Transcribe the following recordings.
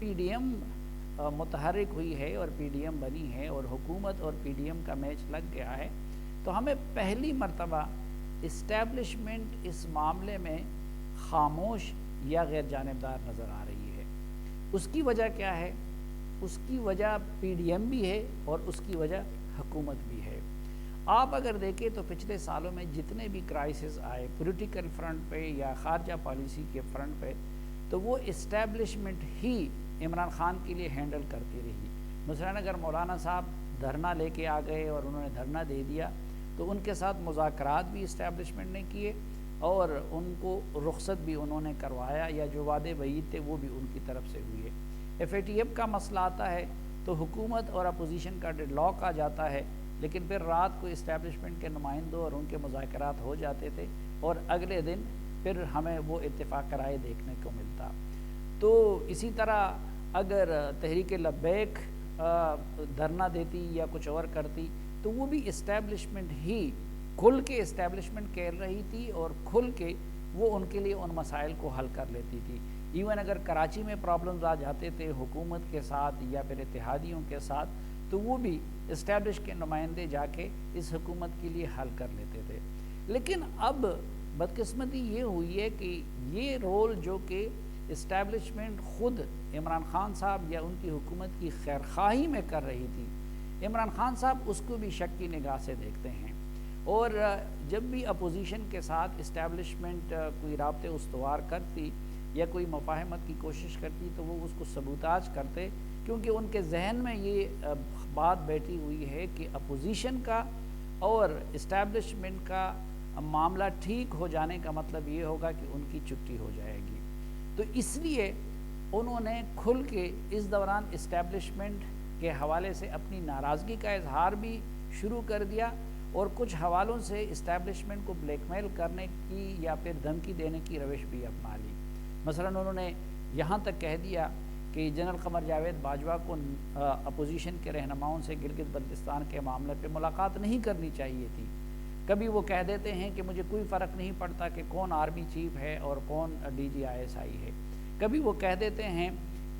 PDM متحرک ہوئی ہے اور پی ڈی ایم بنی ہے اور حکومت اور پی ڈی ایم کا میچ لگ گیا ہے، تو ہمیں پہلی مرتبہ اسٹیبلشمنٹ اس معاملے میں خاموش یا غیر جانبدار نظر آ رہی ہے۔ اس کی وجہ کیا ہے؟ اس کی وجہ پی ڈی ایم بھی ہے اور اس کی وجہ حکومت بھی ہے۔ آپ اگر دیکھیں تو پچھلے سالوں میں جتنے بھی کرائسس آئے پولیٹیکل فرنٹ پہ یا خارجہ پالیسی کے فرنٹ پہ، تو وہ اسٹیبلشمنٹ ہی عمران خان کے لیے ہینڈل کرتی رہی۔ مثلاً اگر مولانا صاحب دھرنا لے کے آ گئے اور انہوں نے دھرنا دے دیا تو ان کے ساتھ مذاکرات بھی اسٹیبلشمنٹ نے کیے اور ان کو رخصت بھی انہوں نے کروایا، یا جو وعدے وعید تھے وہ بھی ان کی طرف سے ہوئے۔ ایف اے ٹی ایف کا مسئلہ آتا ہے تو حکومت اور اپوزیشن کا ڈیڈ لاک آ جاتا ہے، لیکن پھر رات کو اسٹیبلشمنٹ کے نمائندوں اور ان کے مذاکرات ہو جاتے تھے اور اگلے دن پھر ہمیں وہ اتفاق رائے دیکھنے کو ملتا۔ تو اسی طرح اگر تحریک لبیک دھرنا دیتی یا کچھ اور کرتی تو وہ بھی اسٹیبلشمنٹ ہی کھل کے اسٹیبلشمنٹ کہہ رہی تھی اور کھل کے وہ ان کے لیے ان مسائل کو حل کر لیتی تھی۔ ایون اگر کراچی میں پرابلمز آ جاتے تھے حکومت کے ساتھ یا پھر اتحادیوں کے ساتھ، تو وہ بھی اسٹیبلش کے نمائندے جا کے اس حکومت کے لیے حل کر لیتے تھے۔ لیکن اب بدقسمتی یہ ہوئی ہے کہ یہ رول جو کہ اسٹیبلشمنٹ خود عمران خان صاحب یا ان کی حکومت کی خیرخواہی میں کر رہی تھی، عمران خان صاحب اس کو بھی شک کی نگاہ سے دیکھتے ہیں، اور جب بھی اپوزیشن کے ساتھ اسٹیبلشمنٹ کوئی رابطے استوار کرتی یا کوئی مفاہمت کی کوشش کرتی تو وہ اس کو سبوتاج کرتے، کیونکہ ان کے ذہن میں یہ بات بیٹھی ہوئی ہے کہ اپوزیشن کا اور اسٹیبلشمنٹ کا معاملہ ٹھیک ہو جانے کا مطلب یہ ہوگا کہ ان کی چھٹی ہو جائے گی۔ تو اس لیے انہوں نے کھل کے اس دوران اسٹیبلشمنٹ کے حوالے سے اپنی ناراضگی کا اظہار بھی شروع کر دیا اور کچھ حوالوں سے اسٹیبلشمنٹ کو بلیک میل کرنے کی یا پھر دھمکی دینے کی روش بھی اپنا لی۔ مثلاً انہوں نے یہاں تک کہہ دیا کہ جنرل قمر جاوید باجوہ کو اپوزیشن کے رہنماؤں سے گلگت بلتستان کے معاملے پہ ملاقات نہیں کرنی چاہیے تھی۔ کبھی وہ کہہ دیتے ہیں کہ مجھے کوئی فرق نہیں پڑتا کہ کون آرمی چیف ہے اور کون D G I S I ہے۔ کبھی وہ کہہ دیتے ہیں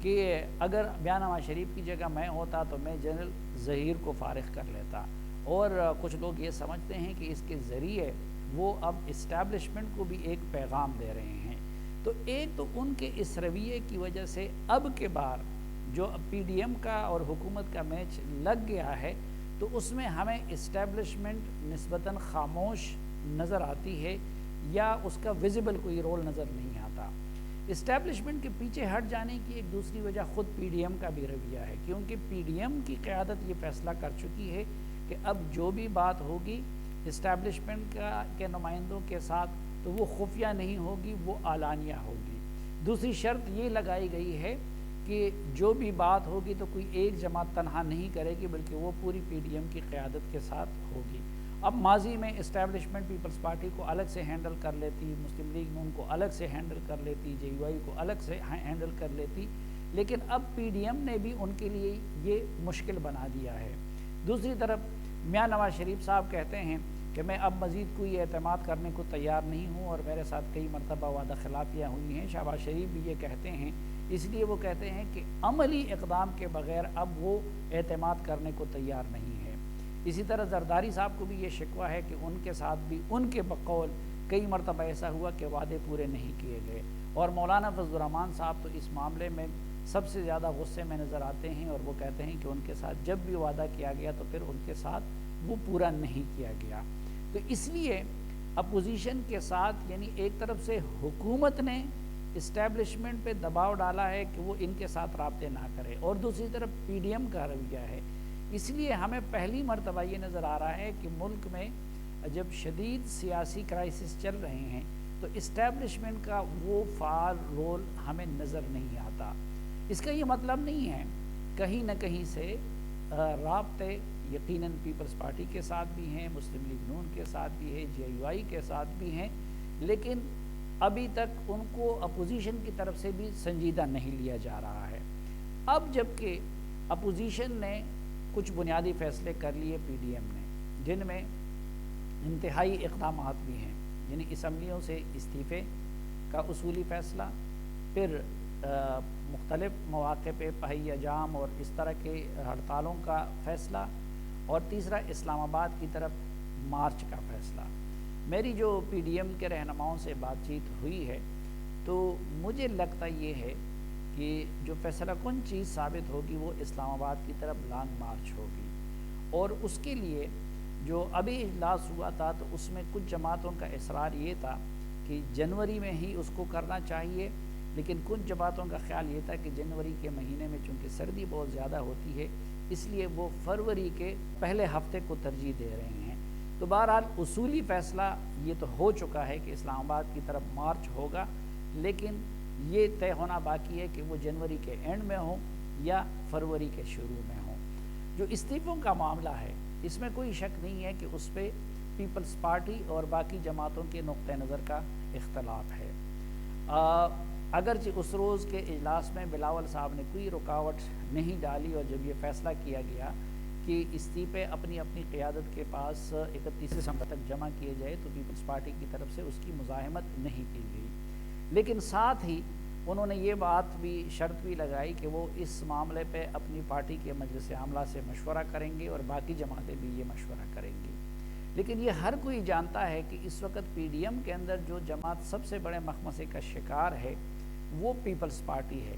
کہ اگر بیان نواز شریف کی جگہ میں ہوتا تو میں جنرل ظہیر کو فارغ کر لیتا، اور کچھ لوگ یہ سمجھتے ہیں کہ اس کے ذریعے وہ اب اسٹیبلشمنٹ کو بھی ایک پیغام دے رہے ہیں۔ تو ایک تو ان کے اس رویے کی وجہ سے اب کے بار جو پی ڈی ایم کا اور حکومت کا میچ لگ گیا ہے تو اس میں ہمیں اسٹیبلشمنٹ نسبتاً خاموش نظر آتی ہے یا اس کا ویزیبل کوئی رول نظر نہیں آتا۔ اسٹیبلشمنٹ کے پیچھے ہٹ جانے کی ایک دوسری وجہ خود پی ڈی ایم کا بھی رویہ ہے، کیونکہ پی ڈی ایم کی قیادت یہ فیصلہ کر چکی ہے کہ اب جو بھی بات ہوگی اسٹیبلشمنٹ کے نمائندوں کے ساتھ تو وہ خفیہ نہیں ہوگی، وہ اعلانیہ ہوگی۔ دوسری شرط یہ لگائی گئی ہے کہ جو بھی بات ہوگی تو کوئی ایک جماعت تنہا نہیں کرے گی بلکہ وہ پوری پی ڈی ایم کی قیادت کے ساتھ ہوگی۔ اب ماضی میں اسٹیبلشمنٹ پیپلز پارٹی کو الگ سے ہینڈل کر لیتی، مسلم لیگ نون کو الگ سے ہینڈل کر لیتی، جے یو آئی کو الگ سے ہینڈل کر لیتی، لیکن اب پی ڈی ایم نے بھی ان کے لیے یہ مشکل بنا دیا ہے۔ دوسری طرف میاں نواز شریف صاحب کہتے ہیں کہ میں اب مزید کوئی اعتماد کرنے کو تیار نہیں ہوں اور میرے ساتھ کئی مرتبہ وعدہ خلافیاں ہوئی ہیں۔ شہباز شریف بھی یہ کہتے ہیں، اس لیے وہ کہتے ہیں کہ عملی اقدام کے بغیر اب وہ اعتماد کرنے کو تیار نہیں ہے۔ اسی طرح زرداری صاحب کو بھی یہ شکوہ ہے کہ ان کے ساتھ بھی ان کے بقول کئی مرتبہ ایسا ہوا کہ وعدے پورے نہیں کیے گئے، اور مولانا فضل الرحمان صاحب تو اس معاملے میں سب سے زیادہ غصے میں نظر آتے ہیں اور وہ کہتے ہیں کہ ان کے ساتھ جب بھی وعدہ کیا گیا تو پھر ان کے ساتھ وہ پورا نہیں کیا گیا۔ تو اس لیے اپوزیشن کے ساتھ یعنی ایک طرف سے حکومت نے اسٹیبلشمنٹ پہ دباؤ ڈالا ہے کہ وہ ان کے ساتھ رابطے نہ کرے، اور دوسری طرف پی ڈی ایم کا رویہ ہے۔ اس لیے ہمیں پہلی مرتبہ یہ نظر آ رہا ہے کہ ملک میں جب شدید سیاسی کرائسس چل رہے ہیں تو اسٹیبلشمنٹ کا وہ فعال رول ہمیں نظر نہیں آتا۔ اس کا یہ مطلب نہیں ہے، کہیں نہ کہیں سے رابطے یقیناً پیپلز پارٹی کے ساتھ بھی ہیں، مسلم لیگ نون کے ساتھ بھی ہے، جے یو آئی کے ساتھ بھی ہیں، لیکن ابھی تک ان کو اپوزیشن کی طرف سے بھی سنجیدہ نہیں لیا جا رہا ہے۔ اب جب کہ اپوزیشن نے کچھ بنیادی فیصلے کر لیے پی ڈی ایم نے، جن میں انتہائی اقدامات بھی ہیں، یعنی اسمبلیوں سے استعفے کا اصولی فیصلہ، پھر مختلف مواقع پہ پہیہ جام اور اس طرح کے ہڑتالوں کا فیصلہ، اور تیسرا اسلام آباد کی طرف مارچ کا فیصلہ۔ میری جو پی ڈی ایم کے رہنماؤں سے بات چیت ہوئی ہے تو مجھے لگتا یہ ہے کہ جو فیصلہ کن چیز ثابت ہوگی وہ اسلام آباد کی طرف لانگ مارچ ہوگی، اور اس کے لیے جو ابھی اجلاس ہوا تھا تو اس میں کچھ جماعتوں کا اصرار یہ تھا کہ جنوری میں ہی اس کو کرنا چاہیے، لیکن کچھ جماعتوں کا خیال یہ تھا کہ جنوری کے مہینے میں چونکہ سردی بہت زیادہ ہوتی ہے اس لیے وہ فروری کے پہلے ہفتے کو ترجیح دے رہے ہیں۔ تو بہرحال اصولی فیصلہ یہ تو ہو چکا ہے کہ اسلام آباد کی طرف مارچ ہوگا، لیکن یہ طے ہونا باقی ہے کہ وہ جنوری کے اینڈ میں ہوں یا فروری کے شروع میں ہوں۔ جو استعفوں کا معاملہ ہے اس میں کوئی شک نہیں ہے کہ اس پہ پیپلز پارٹی اور باقی جماعتوں کے نقطہ نظر کا اختلاف ہے۔ اگرچہ اس روز کے اجلاس میں بلاول صاحب نے کوئی رکاوٹ نہیں ڈالی، اور جب یہ فیصلہ کیا گیا کہ استعفے اپنی اپنی قیادت کے پاس 31 دسمبر تک جمع کیے جائے تو پیپلز پارٹی کی طرف سے اس کی مزاحمت نہیں کی گئی، لیکن ساتھ ہی انہوں نے یہ بات بھی شرط بھی لگائی کہ وہ اس معاملے پہ اپنی پارٹی کے مجلس عاملہ سے مشورہ کریں گے اور باقی جماعتیں بھی یہ مشورہ کریں گی۔ لیکن یہ ہر کوئی جانتا ہے کہ اس وقت پی ڈی ایم کے اندر جو جماعت سب سے بڑے مخمصے کا شکار ہے وہ پیپلز پارٹی ہے۔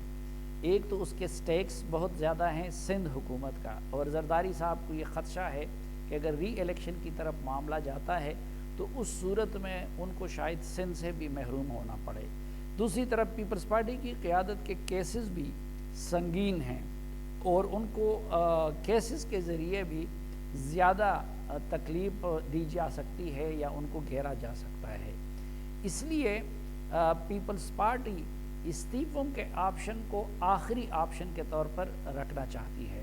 ایک تو اس کے سٹیکس بہت زیادہ ہیں سندھ حکومت کا، اور زرداری صاحب کو یہ خدشہ ہے کہ اگر ری الیکشن کی طرف معاملہ جاتا ہے تو اس صورت میں ان کو شاید سندھ سے بھی محروم ہونا پڑے۔ دوسری طرف پیپلز پارٹی کی قیادت کے کیسز بھی سنگین ہیں اور ان کو کیسز کے ذریعے بھی زیادہ تکلیف دی جا سکتی ہے یا ان کو گھیرا جا سکتا ہے۔ اس لیے پیپلز پارٹی استعفوں کے آپشن کو آخری آپشن کے طور پر رکھنا چاہتی ہے،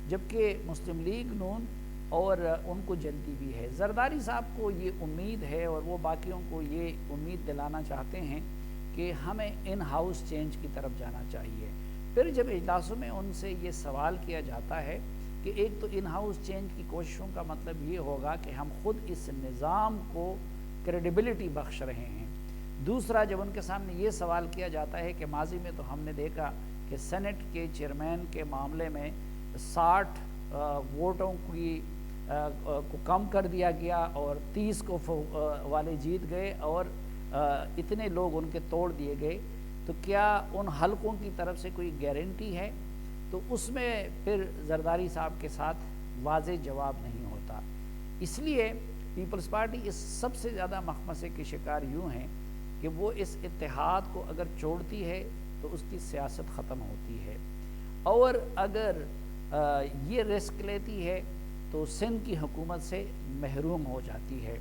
جبکہ مسلم لیگ نون اور ان کو جلدی بھی ہے۔ زرداری صاحب کو یہ امید ہے اور وہ باقیوں کو یہ امید دلانا چاہتے ہیں کہ ہمیں ان ہاؤس چینج کی طرف جانا چاہیے۔ پھر جب اجلاسوں میں ان سے یہ سوال کیا جاتا ہے کہ ایک تو ان ہاؤس چینج کی کوششوں کا مطلب یہ ہوگا کہ ہم خود اس نظام کو کریڈیبلٹی بخش رہے ہیں، دوسرا جب ان کے سامنے یہ سوال کیا جاتا ہے کہ ماضی میں تو ہم نے دیکھا کہ سینٹ کے چیئرمین کے معاملے میں 60 ووٹوں کو کم کر دیا گیا اور 30 کو والے جیت گئے اور اتنے لوگ ان کے توڑ دیے گئے، تو کیا ان حلقوں کی طرف سے کوئی گارنٹی ہے؟ تو اس میں پھر زرداری صاحب کے ساتھ واضح جواب نہیں ہوتا۔ اس لیے پیپلز پارٹی اس سب سے زیادہ مخمصے کے شکار یوں ہیں کہ وہ اس اتحاد کو اگر چھوڑتی ہے تو اس کی سیاست ختم ہوتی ہے، اور اگر یہ رسک لیتی ہے تو سندھ کی حکومت سے محروم ہو جاتی ہے۔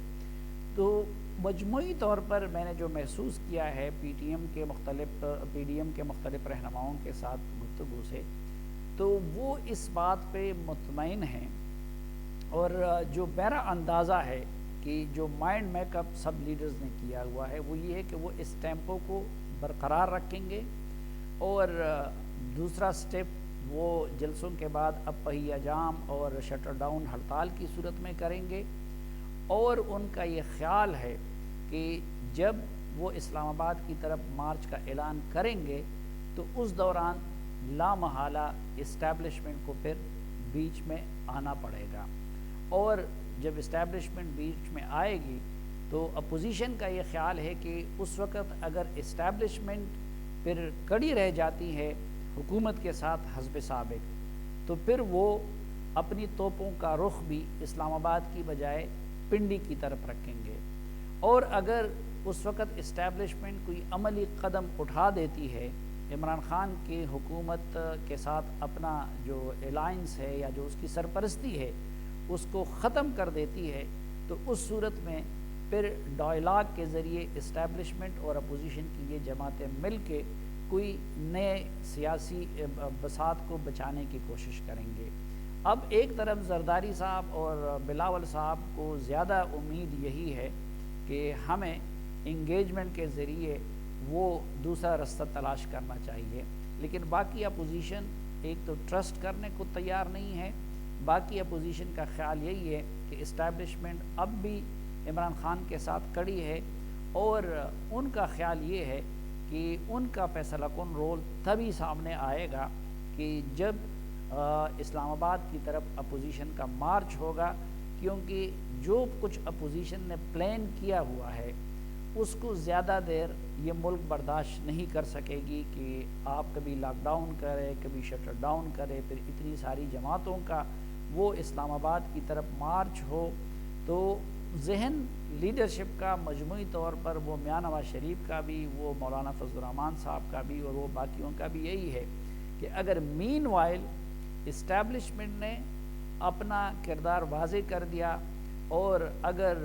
تو مجموعی طور پر میں نے جو محسوس کیا ہے پی ڈی ایم کے مختلف رہنماؤں کے ساتھ گفتگو سے، تو وہ اس بات پہ مطمئن ہیں، اور جو میرا اندازہ ہے کہ جو مائنڈ میک اپ سب لیڈرز نے کیا ہوا ہے وہ یہ ہے کہ وہ اس ٹیمپو کو برقرار رکھیں گے، اور دوسرا سٹیپ وہ جلسوں کے بعد اب پہیہ جام اور شٹر ڈاؤن ہڑتال کی صورت میں کریں گے، اور ان کا یہ خیال ہے کہ جب وہ اسلام آباد کی طرف مارچ کا اعلان کریں گے تو اس دوران لا محالہ اسٹیبلشمنٹ کو پھر بیچ میں آنا پڑے گا، اور جب اسٹیبلشمنٹ بیچ میں آئے گی تو اپوزیشن کا یہ خیال ہے کہ اس وقت اگر اسٹیبلشمنٹ پھر کڑی رہ جاتی ہے حکومت کے ساتھ حزب سابق، تو پھر وہ اپنی توپوں کا رخ بھی اسلام آباد کی بجائے پنڈی کی طرف رکھیں گے، اور اگر اس وقت اسٹیبلشمنٹ کوئی عملی قدم اٹھا دیتی ہے، عمران خان کی حکومت کے ساتھ اپنا جو الائنس ہے یا جو اس کی سرپرستی ہے اس کو ختم کر دیتی ہے، تو اس صورت میں پھر ڈائلاگ کے ذریعے اسٹیبلشمنٹ اور اپوزیشن کی یہ جماعتیں مل کے کوئی نئے سیاسی بساط کو بچانے کی کوشش کریں گے۔ اب ایک طرف زرداری صاحب اور بلاول صاحب کو زیادہ امید یہی ہے کہ ہمیں انگیجمنٹ کے ذریعے وہ دوسرا رستہ تلاش کرنا چاہیے، لیکن باقی اپوزیشن ایک تو ٹرسٹ کرنے کو تیار نہیں ہے، باقی اپوزیشن کا خیال یہی ہے کہ اسٹیبلشمنٹ اب بھی عمران خان کے ساتھ کڑی ہے، اور ان کا خیال یہ ہے کہ ان کا فیصلہ کن رول تبھی سامنے آئے گا کہ جب اسلام آباد کی طرف اپوزیشن کا مارچ ہوگا، کیونکہ جو کچھ اپوزیشن نے پلان کیا ہوا ہے اس کو زیادہ دیر یہ ملک برداشت نہیں کر سکے گی کہ آپ کبھی لاک ڈاؤن کرے، کبھی شٹر ڈاؤن کرے، پھر اتنی ساری جماعتوں کا وہ اسلام آباد کی طرف مارچ ہو۔ تو ذہن لیڈرشپ کا مجموعی طور پر وہ میاں نواز شریف کا بھی، وہ مولانا فضل الرحمان صاحب کا بھی اور وہ باقیوں کا بھی یہی ہے کہ اگر مین وائل اسٹیبلشمنٹ نے اپنا کردار واضح کر دیا اور اگر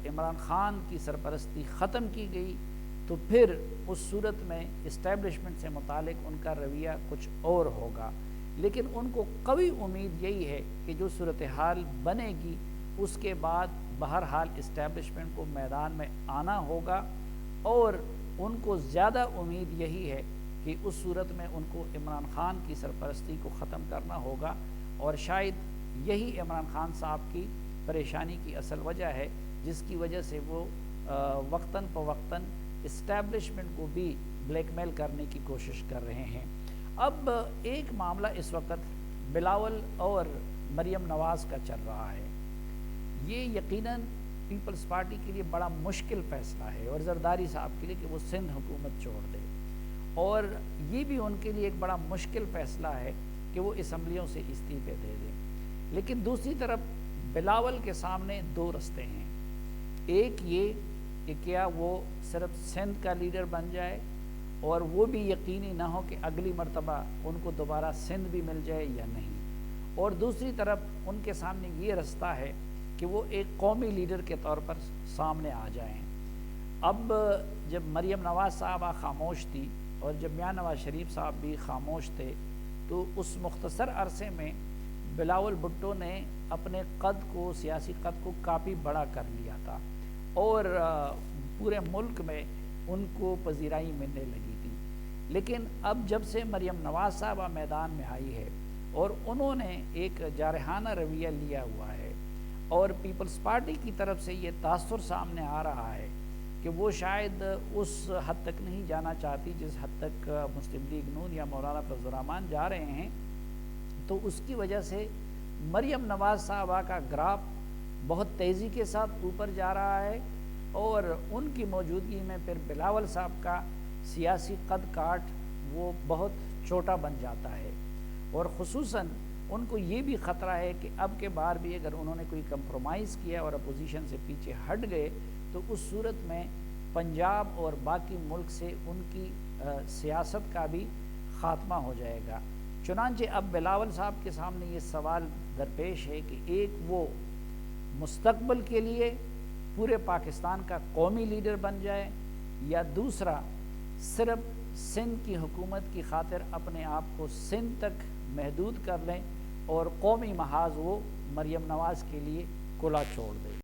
عمران خان کی سرپرستی ختم کی گئی تو پھر اس صورت میں اسٹیبلشمنٹ سے متعلق ان کا رویہ کچھ اور ہوگا۔ لیکن ان کو قوی امید یہی ہے کہ جو صورتحال بنے گی اس کے بعد بہرحال اسٹیبلشمنٹ کو میدان میں آنا ہوگا، اور ان کو زیادہ امید یہی ہے کہ اس صورت میں ان کو عمران خان کی سرپرستی کو ختم کرنا ہوگا، اور شاید یہی عمران خان صاحب کی پریشانی کی اصل وجہ ہے جس کی وجہ سے وہ وقتاً فوقتاً اسٹیبلشمنٹ کو بھی بلیک میل کرنے کی کوشش کر رہے ہیں۔ اب ایک معاملہ اس وقت بلاول اور مریم نواز کا چل رہا ہے، یہ یقیناً پیپلز پارٹی کے لیے بڑا مشکل فیصلہ ہے اور زرداری صاحب کے لیے کہ وہ سندھ حکومت چھوڑ دے، اور یہ بھی ان کے لیے ایک بڑا مشکل فیصلہ ہے کہ وہ اسمبلیوں سے استعفے دے دیں۔ لیکن دوسری طرف بلاول کے سامنے دو رستے ہیں، ایک یہ کہ کیا وہ صرف سندھ کا لیڈر بن جائے اور وہ بھی یقینی نہ ہو کہ اگلی مرتبہ ان کو دوبارہ سندھ بھی مل جائے یا نہیں، اور دوسری طرف ان کے سامنے یہ رستہ ہے کہ وہ ایک قومی لیڈر کے طور پر سامنے آ جائیں۔ اب جب مریم نواز صاحبہ خاموش تھی اور جب میاں نواز شریف صاحب بھی خاموش تھے تو اس مختصر عرصے میں بلاول بھٹو نے اپنے قد کو، سیاسی قد کو کافی بڑا کر لیا تھا اور پورے ملک میں ان کو پذیرائی ملنے لگی تھی۔ لیکن اب جب سے مریم نواز صاحبہ میدان میں آئی ہے اور انہوں نے ایک جارحانہ رویہ لیا ہوا ہے اور پیپلز پارٹی کی طرف سے یہ تاثر سامنے آ رہا ہے کہ وہ شاید اس حد تک نہیں جانا چاہتی جس حد تک مسلم لیگ نون یا مولانا فضل الرحمان جا رہے ہیں، تو اس کی وجہ سے مریم نواز صاحبہ کا گراف بہت تیزی کے ساتھ اوپر جا رہا ہے، اور ان کی موجودگی میں پھر بلاول صاحب کا سیاسی قد کاٹ وہ بہت چھوٹا بن جاتا ہے، اور خصوصاً ان کو یہ بھی خطرہ ہے کہ اب کے بار بھی اگر انہوں نے کوئی کمپرومائز کیا اور اپوزیشن سے پیچھے ہٹ گئے تو اس صورت میں پنجاب اور باقی ملک سے ان کی سیاست کا بھی خاتمہ ہو جائے گا۔ چنانچہ اب بلاول صاحب کے سامنے یہ سوال درپیش ہے کہ ایک وہ مستقبل کے لیے پورے پاکستان کا قومی لیڈر بن جائے، یا دوسرا صرف سندھ کی حکومت کی خاطر اپنے آپ کو سندھ تک محدود کر لیں اور قومی محاذ وہ مریم نواز کے لیے کھلا چھوڑ دیں۔